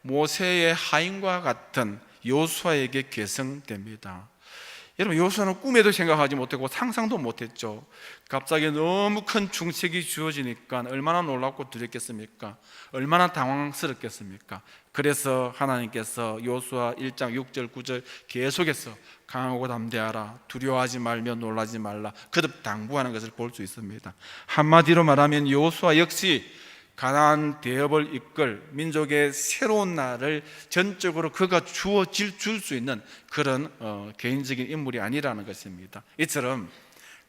모세의 하인과 같은 여호수아에게 계승됩니다. 여러분, 여호수아는 꿈에도 생각하지 못했고 상상도 못했죠. 갑자기 너무 큰 중책이 주어지니까 얼마나 놀랍고 두렵겠습니까? 얼마나 당황스럽겠습니까? 그래서 하나님께서 여호수아 1장 6절 9절 계속해서 강하고 담대하라, 두려워하지 말며 놀라지 말라, 거듭 당부하는 것을 볼 수 있습니다. 한마디로 말하면 여호수아 역시 가나안 대업을 이끌 민족의 새로운 날을 전적으로 그가 줄 수 있는 그런 개인적인 인물이 아니라는 것입니다. 이처럼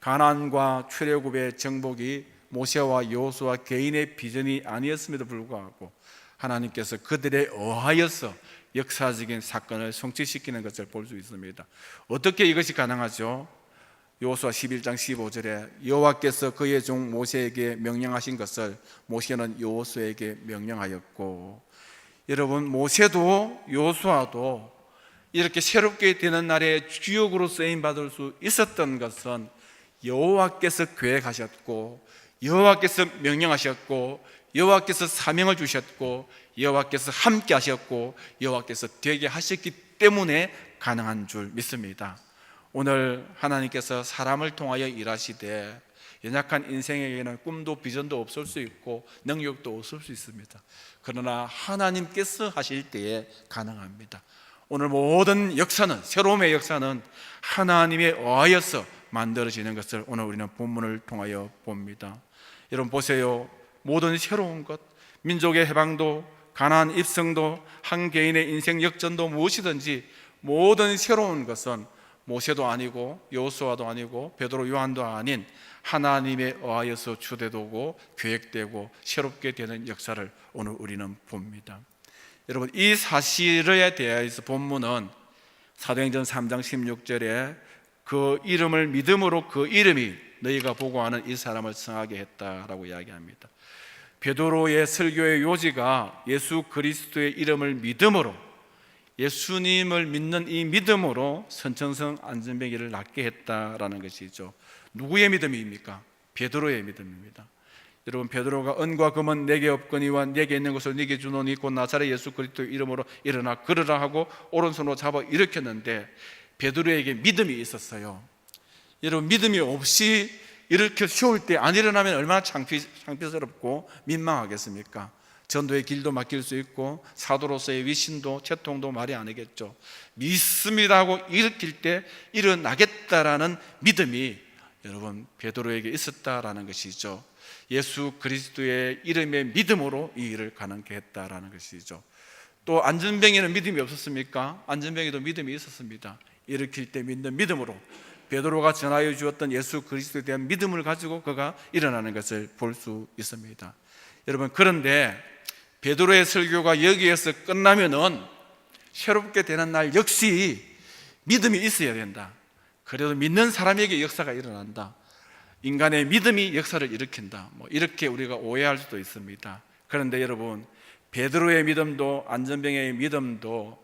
가나안과 출애굽의 정복이 모세와 여호수아 개인의 비전이 아니었음에도 불구하고 하나님께서 그들에 의하여서 역사적인 사건을 성취시키는 것을 볼 수 있습니다. 어떻게 이것이 가능하죠? 여호수아 11장 15절에 여호와께서 그의 종 모세에게 명령하신 것을 모세는 여호수아에게 명령하였고, 여러분, 모세도 여호수아도 이렇게 새롭게 되는 날에 주역으로 쓰임 받을 수 있었던 것은 여호와께서 계획하셨고, 여호와께서 명령하셨고, 여호와께서 사명을 주셨고, 여호와께서 함께 하셨고, 여호와께서 되게 하셨기 때문에 가능한 줄 믿습니다. 오늘 하나님께서 사람을 통하여 일하시되 연약한 인생에게는 꿈도 비전도 없을 수 있고 능력도 없을 수 있습니다. 그러나 하나님께서 하실 때에 가능합니다. 오늘 모든 역사는, 새로움의 역사는 하나님에 의하여서 만들어지는 것을 오늘 우리는 본문을 통하여 봅니다. 여러분 보세요. 모든 새로운 것, 민족의 해방도, 가나안 입성도, 한 개인의 인생 역전도, 무엇이든지 모든 새로운 것은 모세도 아니고 여호수아도 아니고 베드로 요한도 아닌 하나님에 의하여서 주되고 계획되고 새롭게 되는 역사를 오늘 우리는 봅니다. 여러분, 이 사실에 대해서 본문은 사도행전 3장 16절에 그 이름을 믿음으로 그 이름이 너희가 보고하는 이 사람을 성하게 했다라고 이야기합니다. 베드로의 설교의 요지가 예수 그리스도의 이름을 믿음으로, 예수님을 믿는 이 믿음으로 선천성 안전뱅이를 낫게 했다라는 것이죠. 누구의 믿음입니까? 베드로의 믿음입니다. 여러분, 베드로가 은과 금은 내게 없거니와 내게 있는 것을 네게 주노니 곧 나사렛 예수 그리스도의 이름으로 일어나 걸으라 하고 오른손으로 잡아 일으켰는데 베드로에게 믿음이 있었어요. 여러분, 믿음이 없이 이렇게 쉬울 때 안 일어나면 얼마나 창피스럽고 민망하겠습니까? 전도의 길도 막힐 수 있고 사도로서의 위신도 채통도 말이 아니겠죠. 믿습니다 하고 일으킬 때 일어나겠다라는 믿음이 여러분 베드로에게 있었다라는 것이죠. 예수 그리스도의 이름의 믿음으로 이 일을 가능케 했다라는 것이죠. 또 안전뱅이는 믿음이 없었습니까? 안전뱅이도 믿음이 있었습니다. 일으킬 때 믿는 믿음으로 베드로가 전하여 주었던 예수 그리스도에 대한 믿음을 가지고 그가 일어나는 것을 볼 수 있습니다. 여러분, 그런데 베드로의 설교가 여기에서 끝나면은 새롭게 되는 날 역시 믿음이 있어야 된다. 그래도 믿는 사람에게 역사가 일어난다. 인간의 믿음이 역사를 일으킨다. 이렇게 우리가 오해할 수도 있습니다. 그런데 여러분, 베드로의 믿음도 안전뱅이의 믿음도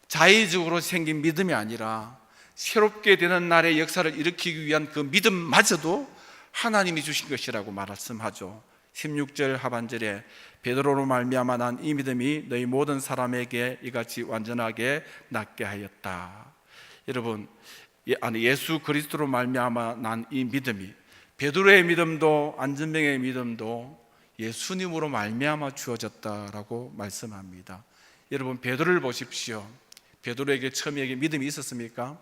자의적으로 생긴 믿음이 아니라 새롭게 되는 날의 역사를 일으키기 위한 그 믿음마저도 하나님이 주신 것이라고 말씀하죠. 16절 하반절에 베드로로 말미암아 난 이 믿음이 너희 모든 사람에게 이같이 완전하게 낫게 하였다. 여러분, 예수 그리스도로 말미암아 난 이 믿음이, 베드로의 믿음도 안전뱅이의 믿음도 예수님으로 말미암아 주어졌다라고 말씀합니다. 여러분, 베드로를 보십시오. 베드로에게 처음에 믿음이 있었습니까?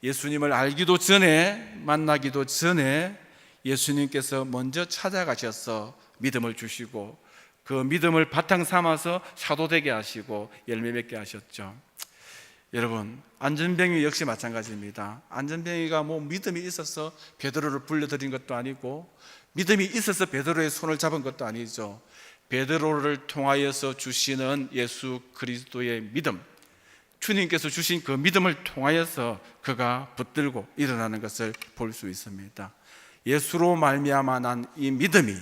예수님을 알기도 전에, 만나기도 전에 예수님께서 먼저 찾아가셔서 믿음을 주시고 그 믿음을 바탕 삼아서 사도되게 하시고 열매 맺게 하셨죠. 여러분, 안전뱅이 역시 마찬가지입니다. 안전뱅이가 믿음이 있어서 베드로를 불러들인 것도 아니고 믿음이 있어서 베드로의 손을 잡은 것도 아니죠. 베드로를 통하여서 주시는 예수 그리스도의 믿음, 주님께서 주신 그 믿음을 통하여서 그가 붙들고 일어나는 것을 볼 수 있습니다. 예수로 말미암아 난 이 믿음이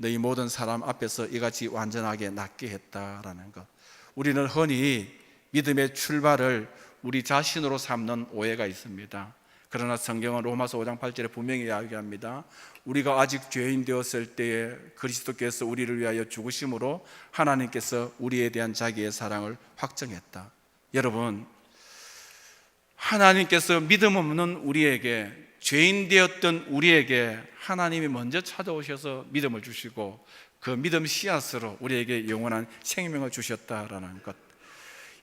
너희 모든 사람 앞에서 이같이 완전하게 낫게 했다라는 것. 우리는 흔히 믿음의 출발을 우리 자신으로 삼는 오해가 있습니다. 그러나 성경은 로마서 5장 8절에 분명히 이야기합니다. 우리가 아직 죄인 되었을 때에 그리스도께서 우리를 위하여 죽으심으로 하나님께서 우리에 대한 자기의 사랑을 확정했다. 여러분, 하나님께서 믿음 없는 우리에게, 죄인 되었던 우리에게 하나님이 먼저 찾아오셔서 믿음을 주시고 그 믿음 씨앗으로 우리에게 영원한 생명을 주셨다라는 것,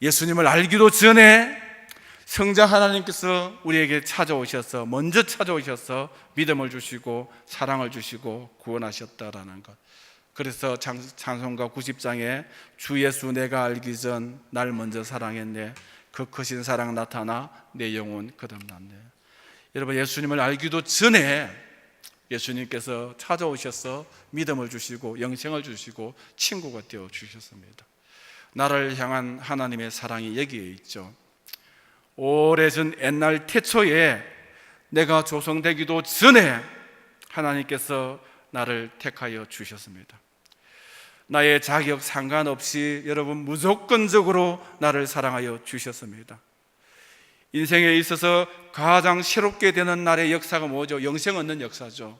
예수님을 알기도 전에 성자 하나님께서 우리에게 찾아오셔서, 먼저 찾아오셔서 믿음을 주시고 사랑을 주시고 구원하셨다라는 것. 그래서 찬송가 90장에 주 예수 내가 알기 전 날 먼저 사랑했네, 그 크신 사랑 나타나 내 영혼 거듭났네. 여러분, 예수님을 알기도 전에 예수님께서 찾아오셔서 믿음을 주시고 영생을 주시고 친구가 되어 주셨습니다. 나를 향한 하나님의 사랑이 여기에 있죠. 오래전 옛날 태초에 내가 조성되기도 전에 하나님께서 나를 택하여 주셨습니다. 나의 자격 상관없이 여러분 무조건적으로 나를 사랑하여 주셨습니다. 인생에 있어서 가장 새롭게 되는 날의 역사가 뭐죠? 영생 얻는 역사죠.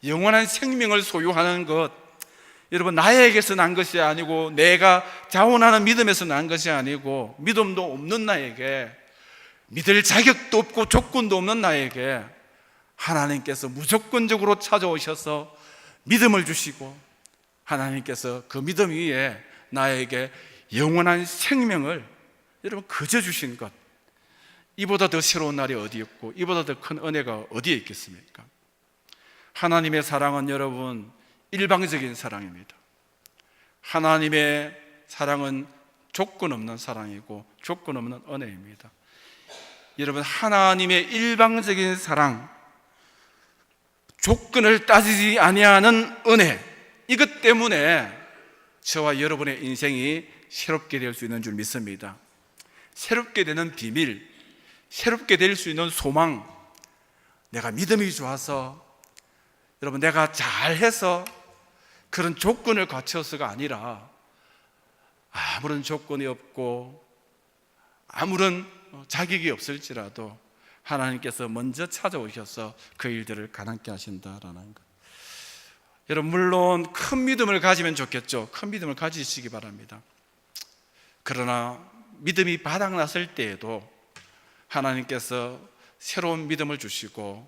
영원한 생명을 소유하는 것, 여러분 나에게서 난 것이 아니고, 내가 자원하는 믿음에서 난 것이 아니고, 믿음도 없는 나에게, 믿을 자격도 없고 조건도 없는 나에게 하나님께서 무조건적으로 찾아오셔서 믿음을 주시고, 하나님께서 그 믿음 위에 나에게 영원한 생명을 여러분 거저 주신 것, 이보다 더 새로운 날이 어디 있고 이보다 더 큰 은혜가 어디에 있겠습니까? 하나님의 사랑은 여러분 일방적인 사랑입니다. 하나님의 사랑은 조건 없는 사랑이고 조건 없는 은혜입니다. 여러분, 하나님의 일방적인 사랑, 조건을 따지지 아니하는 은혜, 이것 때문에 저와 여러분의 인생이 새롭게 될 수 있는 줄 믿습니다. 새롭게 되는 비밀, 새롭게 될 수 있는 소망, 내가 믿음이 좋아서, 여러분 내가 잘해서 그런 조건을 갖춰서가 아니라, 아무런 조건이 없고 아무런 자격이 없을지라도 하나님께서 먼저 찾아오셔서 그 일들을 가능케 하신다라는 것. 여러분, 물론 큰 믿음을 가지면 좋겠죠. 큰 믿음을 가지시기 바랍니다. 그러나 믿음이 바닥났을 때에도 하나님께서 새로운 믿음을 주시고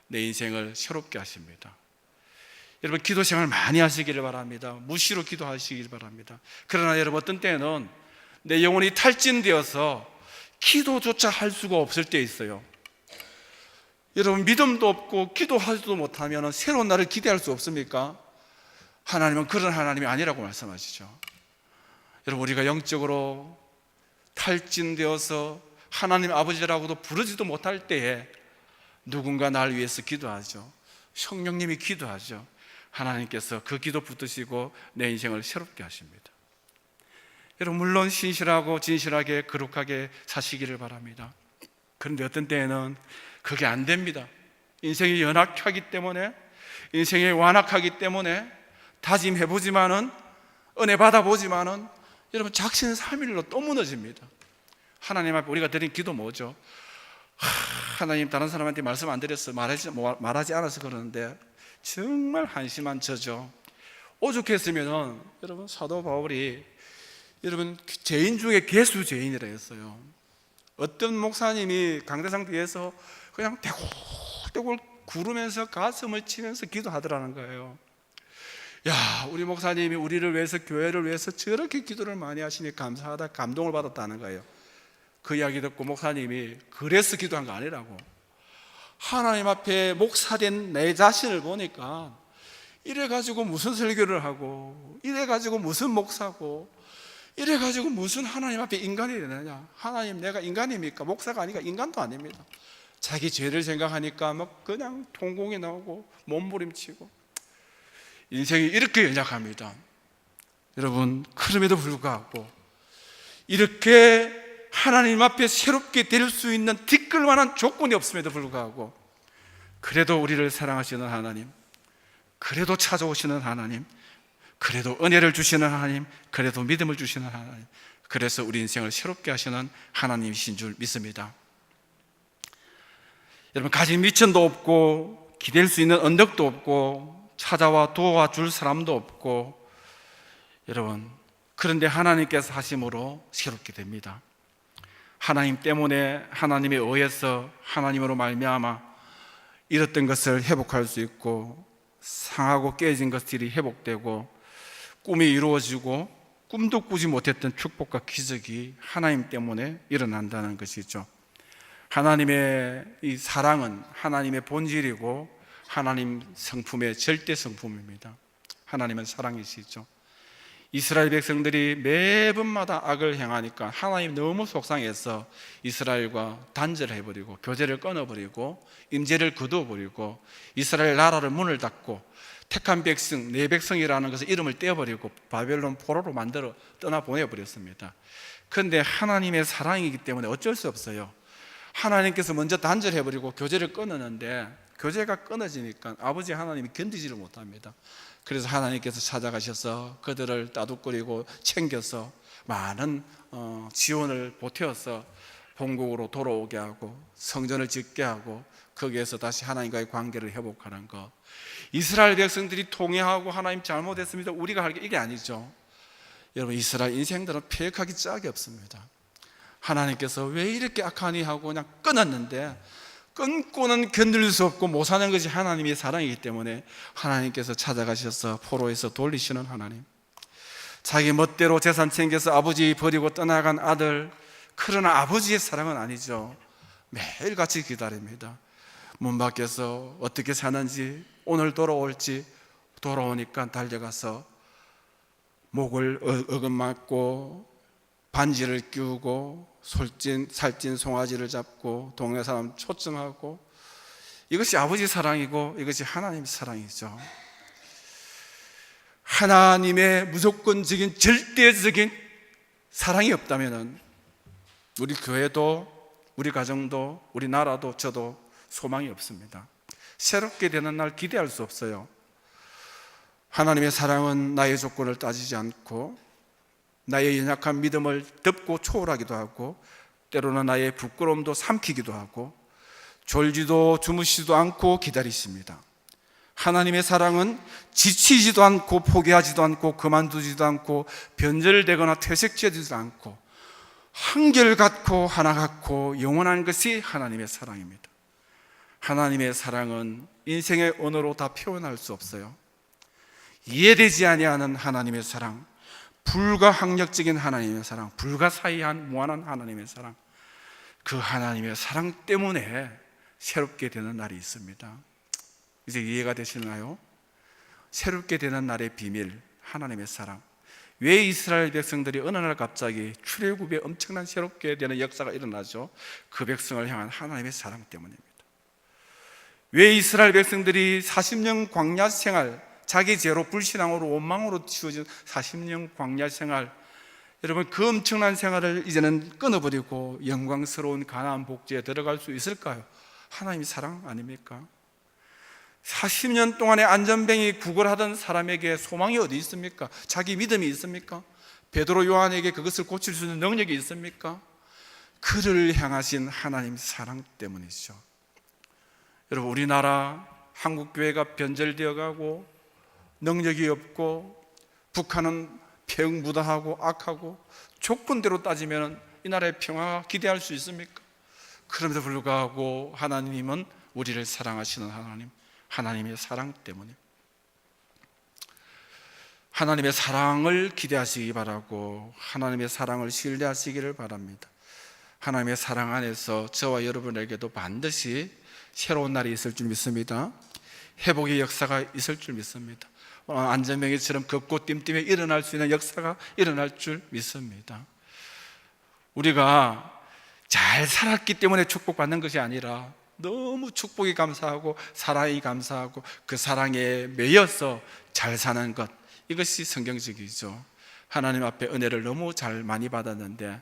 내 인생을 새롭게 하십니다. 여러분, 기도 생활 많이 하시기를 바랍니다. 무시로 기도하시길 바랍니다. 그러나 여러분, 어떤 때는 내 영혼이 탈진되어서 기도조차 할 수가 없을 때 있어요. 여러분, 믿음도 없고 기도하지도 못하면 새로운 날을 기대할 수 없습니까? 하나님은 그런 하나님이 아니라고 말씀하시죠. 여러분, 우리가 영적으로 탈진되어서 하나님 아버지라고도 부르지도 못할 때에 누군가 날 위해서 기도하죠. 성령님이 기도하죠. 하나님께서 그 기도 붙드시고 내 인생을 새롭게 하십니다. 여러분, 물론 신실하고 진실하게 거룩하게 사시기를 바랍니다. 그런데 어떤 때에는 그게 안 됩니다. 인생이 연약하기 때문에, 인생이 완악하기 때문에 다짐해보지만은, 은혜 받아보지만은 여러분 작심삼일로 또 무너집니다. 하나님 앞에 우리가 드린 기도 뭐죠? 하나님, 다른 사람한테 말씀 안 드렸어, 말하지 않아서 그러는데 정말 한심한 저죠. 오죽했으면은 여러분 사도 바울이 여러분 죄인 중에 괴수 죄인이라 했어요. 어떤 목사님이 강대상 뒤에서 그냥 대굴대굴 구르면서 가슴을 치면서 기도하더라는 거예요. 야, 우리 목사님이 우리를 위해서, 교회를 위해서 저렇게 기도를 많이 하시니 감사하다, 감동을 받았다는 거예요. 그 이야기 듣고 목사님이 그래서 기도한 거 아니라고, 하나님 앞에 목사된 내 자신을 보니까 이래가지고 무슨 설교를 하고, 이래가지고 무슨 목사고, 이래가지고 무슨 하나님 앞에 인간이 되느냐. 하나님, 내가 인간입니까? 목사가 아니까 인간도 아닙니다. 자기 죄를 생각하니까 막 그냥 통공이 나오고 몸부림치고, 인생이 이렇게 연약합니다. 여러분, 그럼에도 불구하고 이렇게 하나님 앞에 새롭게 될 수 있는 티끌만한 조건이 없음에도 불구하고, 그래도 우리를 사랑하시는 하나님, 그래도 찾아오시는 하나님, 그래도 은혜를 주시는 하나님, 그래도 믿음을 주시는 하나님, 그래서 우리 인생을 새롭게 하시는 하나님이신 줄 믿습니다. 여러분, 가진 미천도 없고 기댈 수 있는 언덕도 없고 찾아와 도와줄 사람도 없고, 여러분, 그런데 하나님께서 하심으로 새롭게 됩니다. 하나님 때문에, 하나님에 의해서, 하나님으로 말미암아 잃었던 것을 회복할 수 있고, 상하고 깨진 것들이 회복되고, 꿈이 이루어지고, 꿈도 꾸지 못했던 축복과 기적이 하나님 때문에 일어난다는 것이죠. 하나님의 이 사랑은 하나님의 본질이고 하나님 성품의 절대 성품입니다. 하나님은 사랑이시죠. 이스라엘 백성들이 매번마다 악을 행하니까 하나님 너무 속상해서 이스라엘과 단절을 해버리고 교제를 끊어버리고 임재를 거두어버리고 이스라엘 나라를 문을 닫고 택한 백성, 내 백성이라는 것을 이름을 떼어버리고 바벨론 포로로 만들어 떠나보내버렸습니다. 그런데 하나님의 사랑이기 때문에 어쩔 수 없어요. 하나님께서 먼저 단절해버리고 교제를 끊었는데, 교제가 끊어지니까 아버지 하나님이 견디지를 못합니다. 그래서 하나님께서 찾아가셔서 그들을 따둑거리고 챙겨서 많은 지원을 보태어서 본국으로 돌아오게 하고 성전을 짓게 하고 거기에서 다시 하나님과의 관계를 회복하는 것. 이스라엘 백성들이 통회하고 하나님 잘못했습니다, 우리가 할 게 이게 아니죠. 여러분, 이스라엘 인생들은 폐역하기 짝이 없습니다. 하나님께서 왜 이렇게 악하니 하고 그냥 끊었는데, 끊고는 견딜 수 없고 못 사는 것이 하나님의 사랑이기 때문에 하나님께서 찾아가셔서 포로에서 돌리시는 하나님. 자기 멋대로 재산 챙겨서 아버지 버리고 떠나간 아들, 그러나 아버지의 사랑은 아니죠. 매일같이 기다립니다. 문 밖에서 어떻게 사는지, 오늘 돌아올지, 돌아오니까 달려가서 목을 어긋맞고 반지를 끼우고 살찐 송아지를 잡고 동네 사람 초청하고, 이것이 아버지 사랑이고 이것이 하나님의 사랑이죠. 하나님의 무조건적인 절대적인 사랑이 없다면 우리 교회도, 우리 가정도, 우리 나라도, 저도 소망이 없습니다. 새롭게 되는 날 기대할 수 없어요. 하나님의 사랑은 나의 조건을 따지지 않고 나의 연약한 믿음을 덮고 초월하기도 하고, 때로는 나의 부끄러움도 삼키기도 하고, 졸지도 주무시지도 않고 기다리십니다. 하나님의 사랑은 지치지도 않고 포기하지도 않고 그만두지도 않고 변절되거나 퇴색되지도 않고 한결같고 하나 같고 영원한 것이 하나님의 사랑입니다. 하나님의 사랑은 인생의 언어로 다 표현할 수 없어요. 이해되지 아니하는 하나님의 사랑, 불가항력적인 하나님의 사랑, 불가사의한 무한한 하나님의 사랑, 그 하나님의 사랑 때문에 새롭게 되는 날이 있습니다. 이제 이해가 되시나요? 새롭게 되는 날의 비밀, 하나님의 사랑. 왜 이스라엘 백성들이 어느 날 갑자기 출애굽에 엄청난 새롭게 되는 역사가 일어나죠? 그 백성을 향한 하나님의 사랑 때문입니다. 왜 이스라엘 백성들이 40년 광야 생활, 자기 죄로 불신앙으로 원망으로 치워진 40년 광야 생활, 여러분, 그 엄청난 생활을 이제는 끊어버리고 영광스러운 가나안 복지에 들어갈 수 있을까요? 하나님의 사랑 아닙니까? 40년 동안의 안전뱅이 구걸하던 사람에게 소망이 어디 있습니까? 자기 믿음이 있습니까? 베드로 요한에게 그것을 고칠 수 있는 능력이 있습니까? 그를 향하신 하나님의 사랑 때문이죠. 여러분, 우리나라 한국교회가 변절되어 가고 능력이 없고 북한은 폐역무다하고 악하고 조건대로 따지면 이 나라의 평화가 기대할 수 있습니까? 그럼에도 불구하고 하나님은 우리를 사랑하시는 하나님, 하나님의 사랑 때문에 하나님의 사랑을 기대하시기 바라고 하나님의 사랑을 신뢰하시기를 바랍니다. 하나님의 사랑 안에서 저와 여러분에게도 반드시 새로운 날이 있을 줄 믿습니다. 회복의 역사가 있을 줄 믿습니다. 안전뱅이처럼 걷고 띵띵에 일어날 수 있는 역사가 일어날 줄 믿습니다. 우리가 잘 살았기 때문에 축복받는 것이 아니라 너무 축복이 감사하고 사랑이 감사하고 그 사랑에 매여서 잘 사는 것, 이것이 성경적이죠. 하나님 앞에 은혜를 너무 잘 많이 받았는데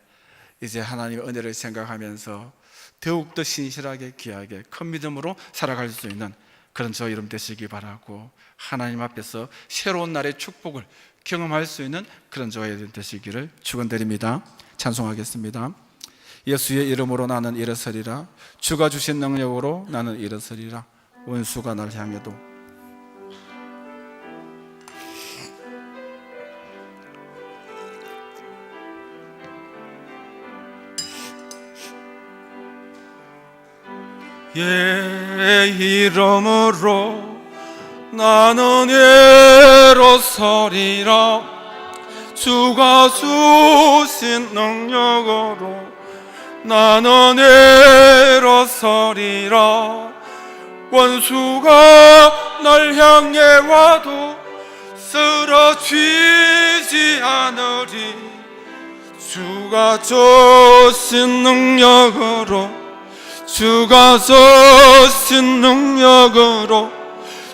이제 하나님의 은혜를 생각하면서 더욱더 신실하게 귀하게 큰 믿음으로 살아갈 수 있는 그런 저 여러분 되시기 바라고, 하나님 앞에서 새로운 날의 축복을 경험할 수 있는 그런 저와 여러분 되시기를 축원드립니다. 찬송하겠습니다. 예수의 이름으로 나는 일어서리라. 주가 주신 능력으로 나는 일어서리라. 원수가 날 향해도. 예 이름으로 나는 일어서리라. 주가 주신 능력으로 나는 일어서리라. 원수가 날 향해 와도 쓰러지지 않으리. 주가 주신 능력으로, 주가 주신 능력으로,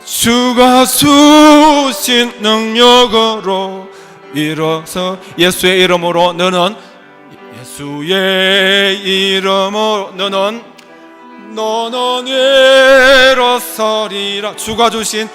주가 주신 능력으로 일어서. 예수의 이름으로 너는, 예수의 이름으로 너는 일어서리라. 주가 주신